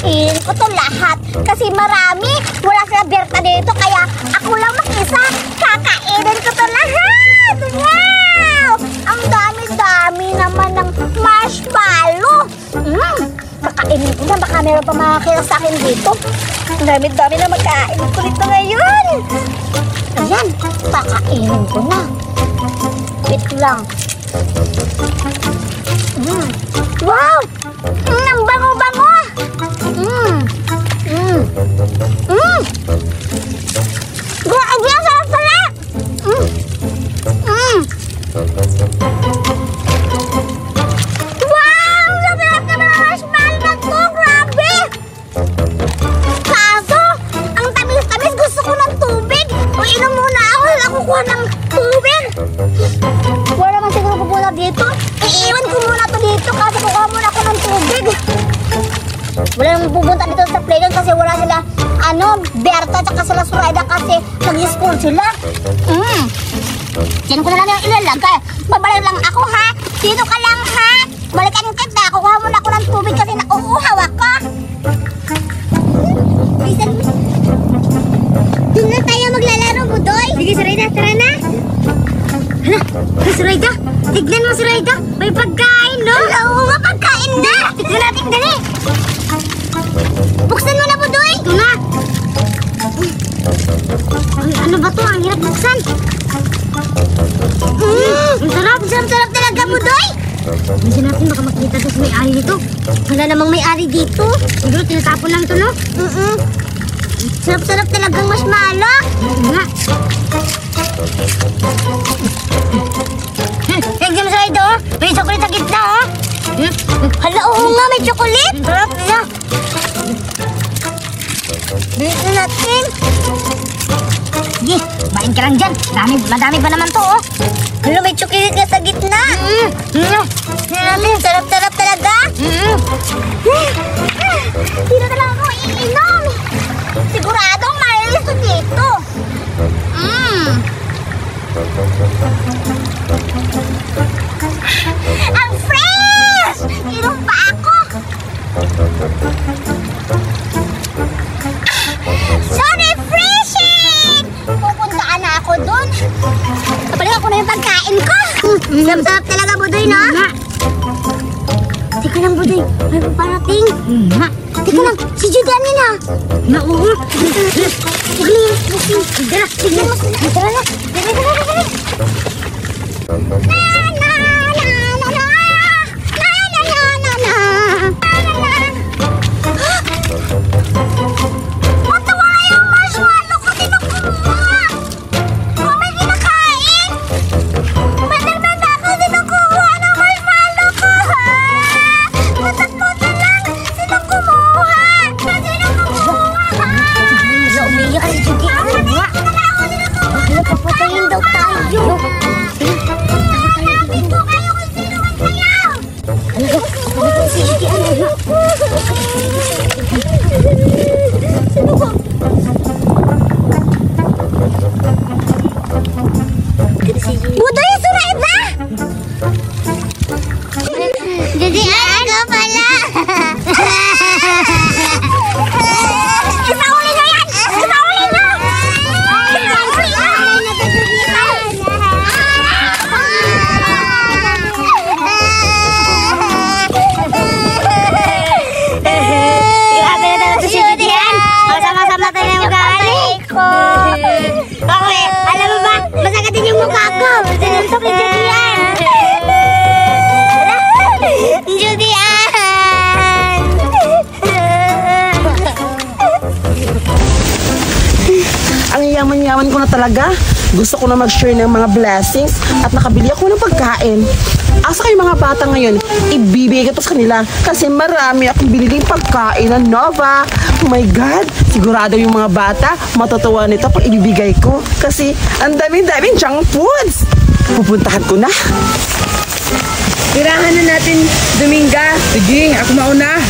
kakainin ko to lahat. Kasi marami. Wala sila Berta dito. Kaya ako lang mag-isa. Kakainin ko to lahat. Wow! Ang dami-dami naman ng marshmallow. Kakainin ko na. Baka meron pa makakita sa akin dito. Ang dami-dami na magkainin ko dito ngayon. Ayan. Kakainin ko na. Wait lang. Wow! Ang bango-bango! Grabe, ang sarap-sarap! Wow! Ang sarap na mga marshmallow na to! Grabe! Kaso, ang tamis-tamis, gusto ko ng tubig. Inom muna ako, wala kukuha ng tubig. Wala naman siguro pupunta dito. Iiwan ko muna to dito kasi kukuha muna ako ng tubig. Wala naman pupunta dito sa playground kasi wala sila, Berta at sila Zoraida kasi nag-school sila. Diyan ko na lang yung ilalagay. Babalik lang ako, ha? Dito ka lang, ha? Balikan kita. Kukuha muna ako ng tubig kasi nauuhaw ako. Doon na tayo maglalaro, Budoy. Sige, Zoraida, tara na. Hala, Zoraida, tignan mo, Zoraida. May pagkain, no? Oo nga, pagkain na. Tignan natin, dali. Buksan mo na, Budoy. Ito na. Ay, ano ba to? Ang hirap buksan. Ang sarap talaga, Budoy. Nandiyan natin, baka makita doon sa may-ari dito. Wala namang may-ari dito. Siguro, tinatapon lang ito, no? Sarap-sarap talagang marshmallow. Nga. Tignan mo, Zoraida, oh. May chocolate sa gitna, oh. Hala, oo nga, may chocolate. Sarap nila. Dito natin. Sige, bain ka lang dyan. Madami pa naman to, oh. Hala, may chocolate nga sa gitna. Sarap-sarap talaga. Dito na lang ako iinom. Siguradong malinis to dito. Ang fresh! Inom pa ako. So refreshing! Pupuntaan na ako dun. Kapalik ako na yung pagkain ko. Sarap-sarap talaga, Budoy, no? Teka lang, Budoy. May parating. Teka lang, si Judan yun, ha? Oo. Tignan mo. Tara na. Matawa yung marshmallow ko. Sino kumuha? May kinakain. Banda ako. Sino kumuha ng marshmallow ko? Matakot na lang. Sino kumuha? Umiyak si Judy. Papatayin daw tayo. Hanapin ko kayo kung sino ang sayaw. Si Judy, sino ko? Budoy, Zoraida! Judy, ano pala? Isauli na yan! Isauli na! Sama-sama tayo yung galing ko. Okay, alam mo ba? Masagatin yung mukha ko. Sinuntok ni Judian. Judian! Ang yaman-yaman ko na talaga. Gusto ko na mag-share ng mga blessings at nakabili ako ng pagkain. Asa kayo mga bata ngayon? Ibibigay ko to sa kanila kasi marami akong biniling pagkain na Nova. Oh my God! Sigurado yung mga bata matutuwa nito pag ibibigay ko kasi ang daming junk foods. Pupuntahan ko na. Tirahan na natin, Dominga. Sige, ako mauna.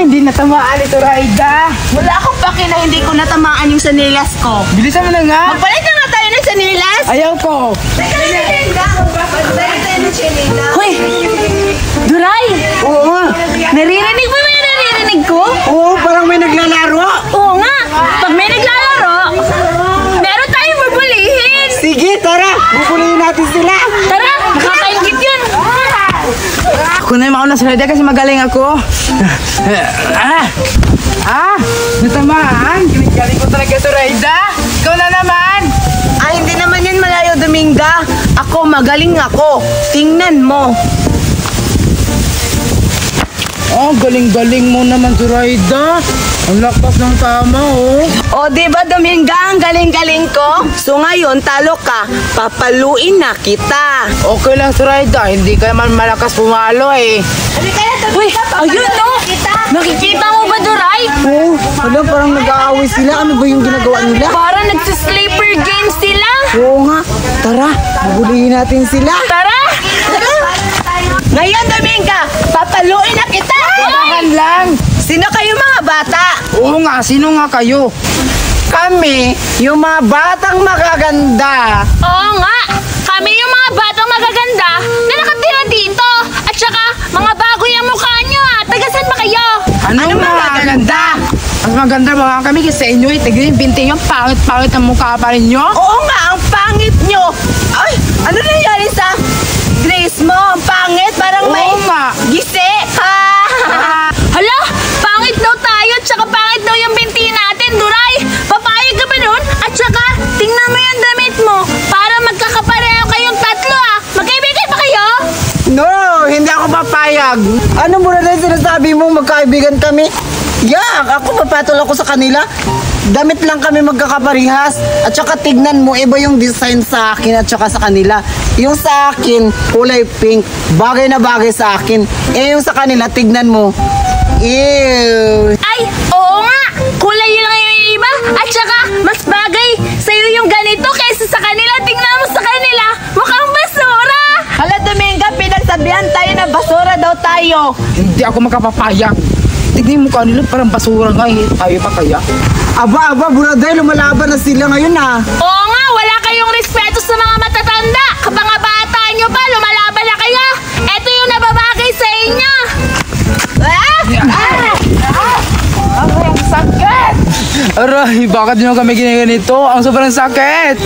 Hindi natamaan ito, Raida. Wala akong pake na hindi ko natamaan yung sanilas ko. Bilisan mo na nga. Magpalit na nga tayo ng sanilas. Ayaw ko. Hoy! Duray! Oo nga. mauna si Raida kasi magaling ako. Natamaan. Galing ko talaga ito, Raida. Ikaw na naman. Ay, hindi naman yan malayo, Dominga. Ako, magaling ako. Tingnan mo. Oh, galing-galing mo naman si Raida. Ang lakas ng tama, oh. O, diba, Dominga, ang galing-galing ko? So ngayon, talo ka. Papaluin na kita. Okay lang si Raida. Hindi ka naman malakas pumalo, eh. Uy, ayun, no? Nakikita mo ba, Duray? Oo, parang nag-aaway sila. Ano ba yung ginagawa nila? Parang nagsisleeper game sila. Oo nga. Tara, mabulihin natin sila. Tara! Ngayon, Dominga, papaluin na kita. Tahan lang. Sino kayo mga bata? Oo nga, sino nga kayo? Kami, yung mga batang magaganda. Oo nga! Kami yung mga batang magaganda na nakatira dito. At saka, mga bago yung mukha nyo ah. Tagasan ba kayo? Anong magaganda? Mas maganda mga kami kasi sa inyo. Tignan yung binti nyo. Pangit-pangit ang mukha pa rin nyo. Oo nga, ang pangit nyo. Ay, ano nangyari sa Grace mo? Ang pangit, parang may Oo nga. gisi. Ha? Hala! Pangit daw tayo at saka pangit daw yung binti natin, Duray! Papayag ka ba nun? At saka, tingnan mo yung damit mo para magkakapareho kayong tatlo ah! Magkaibigan ba kayo? No, hindi ako papayag. Ano mo na sinasabi mo magkaibigan kami? Yak, ako papatol ako sa kanila. Damit lang kami magkakaparihas. At saka tignan mo, iba yung design sa akin at saka sa kanila. Yung sa akin, kulay pink. Bagay na bagay sa akin. Eh yung sa kanila, tignan mo. Ew. Ay, oo nga! Kulay lang yung iba at saka mas bagay sa'yo yung ganito kaysa sa kanila. Tingnan mo sa kanila, mukhang basura! Hala, Dominga, pinagsabihan tayo na basura daw tayo. Hindi ako makapapayag. Tignan mo kanila parang basura nga eh. Tayo pa kaya? Aba, buraday, lumalaban na sila ngayon ah. Oo nga, wala kayong respeto sa mga matatanda. Kapag nga bata nyo pa, lumalaban na kayo. Ito yung nababagay sa inyo. Ang sakit! Aray, bakit nyo kami ginaganito? Ang sobrang sakit!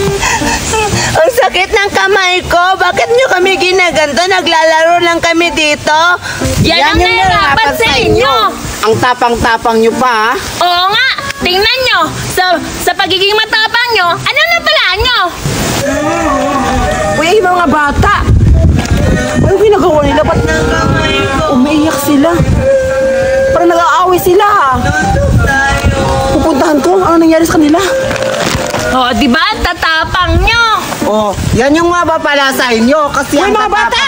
Ang sakit ng kamay ko. Bakit nyo kami ginaganto? Naglalaro lang kami dito. Yan ang narapat sa inyo. Ang tapang-tapang nyo pa, ha? Oo nga, tingnan nyo. Sa pagiging matapang nyo, ano na pala nyo? Uy, yung mga bata. Ano ginagawa nila? Ba't umiiyak sila? Parang nag-aaway sila, ha? Pupuntahan ko. Ano nangyari sa kanila? Oo, di ba? Tatapang nyo. Oh, yan yung mga pala sa inyo. Kasi Uy, ang mga bata!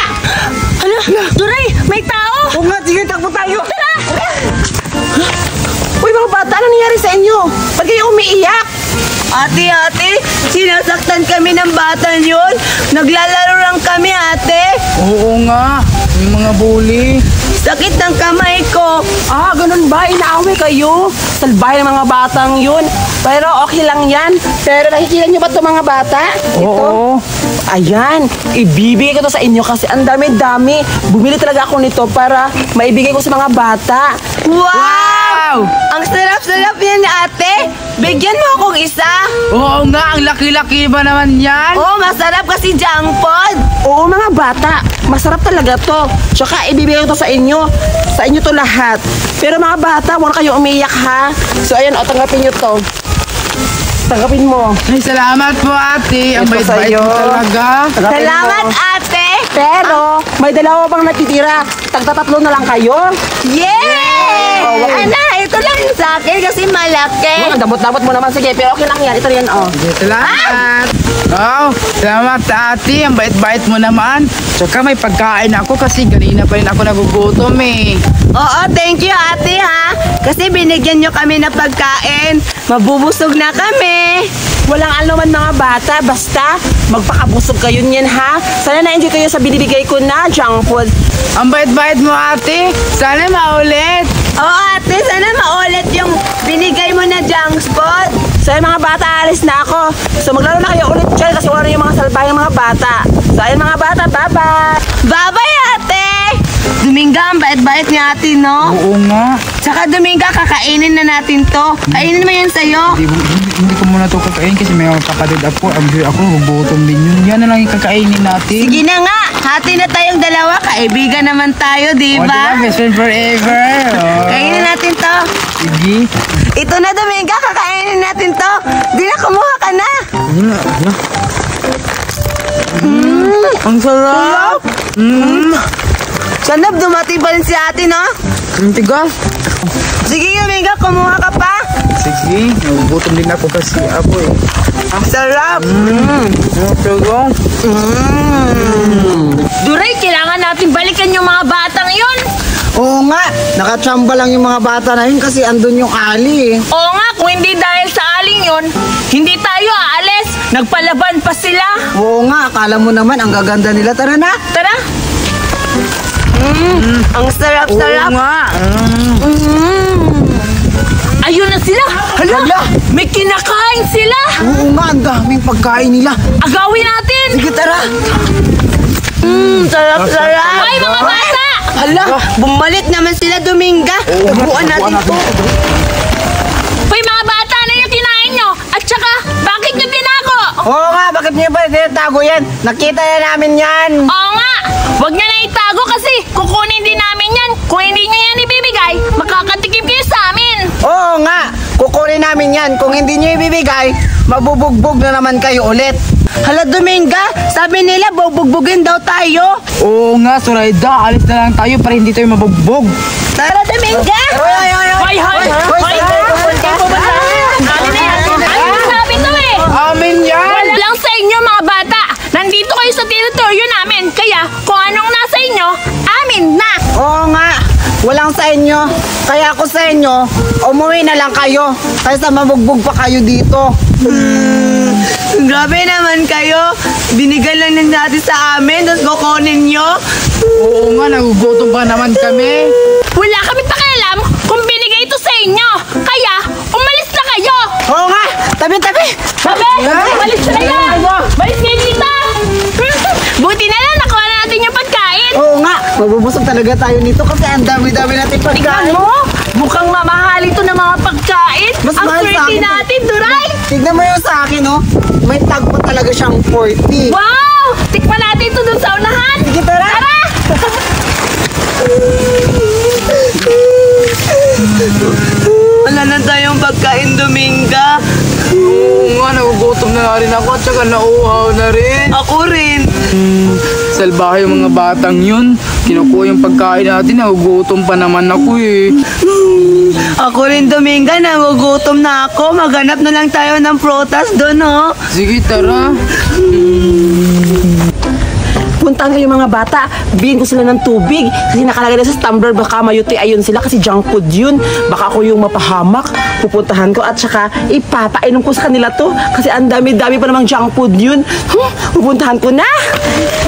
Hala, Duray, may tao! Oo nga, sige, takbo tayo. Uy, mga bata, ano nangyari sa inyo? Ba't kayo umiiyak? Ate, sinasaktan kami ng bata yun. Naglalaro lang kami, ate. Oo nga, yung mga bully. Sakit ng kamay ko. Ah, ganun ba? Inaaway kayo? Salbahe ng mga batang yun. Pero okay lang yan. Pero nakikita nyo ba ito mga bata? Oo. Ayan, ibibigay ko to sa inyo kasi ang dami-dami. Bumili talaga ako nito para maibigay ko sa mga bata. Wow! Ang sarap-sarap yan, ate. Bigyan mo akong isa. Oo nga, ang laki-laki ba naman yan? Oo, masarap kasi junk food. Oo, mga bata. Masarap talaga to. Tsaka ibibigay ko to sa inyo. Sa inyo to lahat. Pero mga bata, huwag kayo umiyak ha. So ayan, tanggapin nyo to. Tanggapin mo. Ay, salamat po ate. Ang Ito bait-bait sa'yo. mo talaga. Tanggapin Salamat, mo. ate! Pero, may dalawa pang natitira. Tagtatatlo na lang kayo. Yay! Oh, wag- Ana, ito lang yung sa akin kasi malaki. Oh, damot-damot mo naman. Sige, pero okay lang yan. Ito yan, oh. Salamat. Oh, salamat ate. Ang bait-bait mo naman. Tsaka may pagkain ako kasi kanina pa rin ako nagugutom eh. Oo, thank you, ate, ha. Kasi binigyan nyo kami ng pagkain. Mabubusog na kami. Walang anuman mga bata. Basta, magpakabusog kayo niyan, ha. Sana na-enjoy kayo sa binibigay ko na junk food. Ang bait-bait mo ate. Sana maulit. Oo, ate, sana maulit yung binigay mo na junk food. So, yung mga bata, alis na ako. So, maglaro na kayo ulit dyan kasi wala na yung mga salbayang mga bata. So, ayun mga bata, bye-bye. Bye-bye, ate! Dominga, ang bait-bait ni ate, no? Oo nga. Tsaka Dominga, kakainin na natin to. Kainin mo yun sa'yo. Hindi ko muna ito kakain kasi may mga kapatid ako. Ako, magugutom din yun. Yan na lang yung kakainin natin. Sige na nga, hati na tayong dalawa. Kaibigan naman tayo, di O, ba? diba? Best friend forever. Oh. Kainin natin to. Sige. Ito na, Dominga, kakainin natin to. Di na, kumuha ka na. Ang sarap. Sanab, dumating pa rin si ate, no? Ang tigas. Sige, Dominga, kumuha ka pa. Sige. Nagugutom din ako kasi ako eh. Ang sarap. Duray, kailangan natin balikan yung mga batang yun. Oo nga, nakatsamba lang yung mga bata na yun kasi andun yung Ali eh. Oo nga, kung hindi dahil sa aling yun, hindi tayo aalis. Nagpalaban pa sila. Oo nga, akala mo naman ang gaganda nila. Tara na! Tara. Ang sarap-sarap. Ayun na sila. Hala, may kinakain sila. Oo nga, ang daming pagkain nila. Agawin natin. Sige, tara! Sarap-sarap. Hoy, mga bata. Hala, bumalik naman sila, Dominga. Tabuan natin to. Hoy, mga bata, ano yung kinain nyo? At saka, bakit nyo tinago? Oo nga, bakit niyo ba tinatago yan? Nakita na namin yan! Oo nga, huwag nyo na itago kasi kukunin din namin yan. Kung hindi nyo yan ibibigay, makakatikim kayo sa amin. Oo nga, kukunin namin yan. Kung hindi niyo ibibigay, mabubugbog na naman kayo ulit. Hala, Dominga, sabi nila bubugbugin daw tayo. Oo nga, Zoraida. Alis na lang tayo para hindi tayo mabugbog. Tara, Dominga. Hoy, hoy, hoy. Amin na yan. Ano sabi to eh? Amin yan! Wala lang sa inyo mga bata. Nandito kayo sa teritoryo namin. Kaya kung anong nasa inyo, amin na. Oo nga, walang sa inyo. Kaya ako sa inyo, umuwi na lang kayo. Kaysa mabugbog pa kayo dito. Grabe naman kayo. Binigay lang ng dati sa amin, tapos kukunin nyo. Oo nga, nagugutom pa naman kami. Wala kami pakialam kung binigay ito sa inyo. Kaya, umalis na kayo. Oo nga, tabi-tabi. Sabi, umalis na kayo. Umalis kayo dito. Buti na lang, nakuha na natin yung pagkain. Oo nga, mabubusog talaga tayo nito kasi ang dami-dami natin Tingnan pagkain. mo, mukhang mamahal ito ng mga pagkain. Mas Ang mahal sa swerte akin. natin, Duray. Tignan mo yung sa akin, oh. May tag pa talaga siyang 40. Wow! Tikman natin ito dun sa unahan. Sige, tara. Tara! Wala na tayong pagkain, Dominga. Oo nga, nagugutom na rin ako at saka nauhaw na rin. Ako rin. Salbahe yung mga batang yun. Kinukuha yung pagkain natin, nagugutom pa naman ako eh. Ako rin, Dominga. Nagugutom na ako. Maghanap na lang tayo ng prutas doon, oh. Sige, tara. Puntahan kayo mga bata, bigyan ko sila ng tubig. Kasi nakalagay na sa tumbler, baka mayuti ayun sila kasi junk food yun. Baka ako yung mapahamak, pupuntahan ko at saka ipapainom ko sa kanila to. Kasi ang dami-dami pa namang junk food yun. Pupuntahan ko na.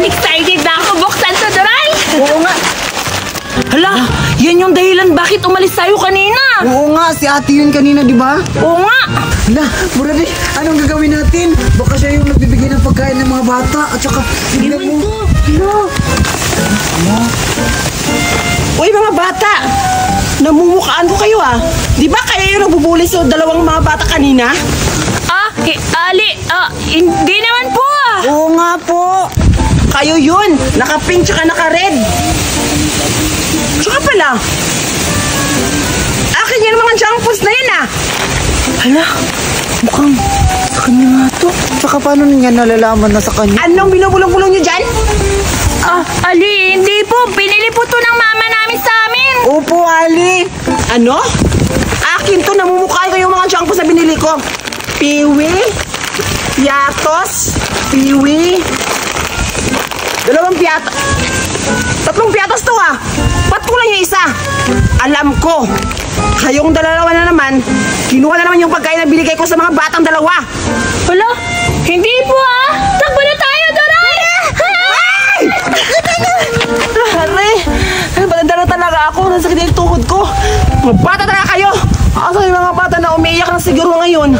Excited na ako buksan to, Duray. Oo nga. Hala, yan yung dahilan bakit umalis tayo kanina. Oo nga, si ate yun kanina, di ba? Oo nga. Hala, Murali, anong gagawin natin? Baka siya yung nagbibigay ng pagkain ng mga bata at saka tignan mo. Hala. Uy mga bata, namumukaan ko kayo ah. Di ba kayo yung nagbubuli sa dalawang mga bata kanina? Ali, hindi naman po ah. Oo nga po. Kayo yun, naka-pink tsaka naka-red. Tsaka pala, akin yan mga junk foods na yun ah. Hala, mukhang sa kanya nga to. Tsaka paano niya nalalaman na sa kanya? Anong binubulong-bulong nyo dyan? Ali, hindi po. Pinili po to ng mama namin sa amin. Opo, Ali. Ano? Akin to, namumukha ko yung mga junk foods na binili ko. Piwi, piatos, piwi, dalawang piatos. Tatlong piatos to ah. Ba't kulang yung isa? Alam ko. Kayong dalawa na naman, kinuha na naman yung pagkain na binigay ko sa mga batang dalawa. Hala, hindi po ah. Takbo na tayo, Doray. Ay! Are, matanda na talaga ako. Nasakit yung tuhod ko. Mga bata talaga kayo. Asa yung mga bata na umiiyak na siguro ngayon?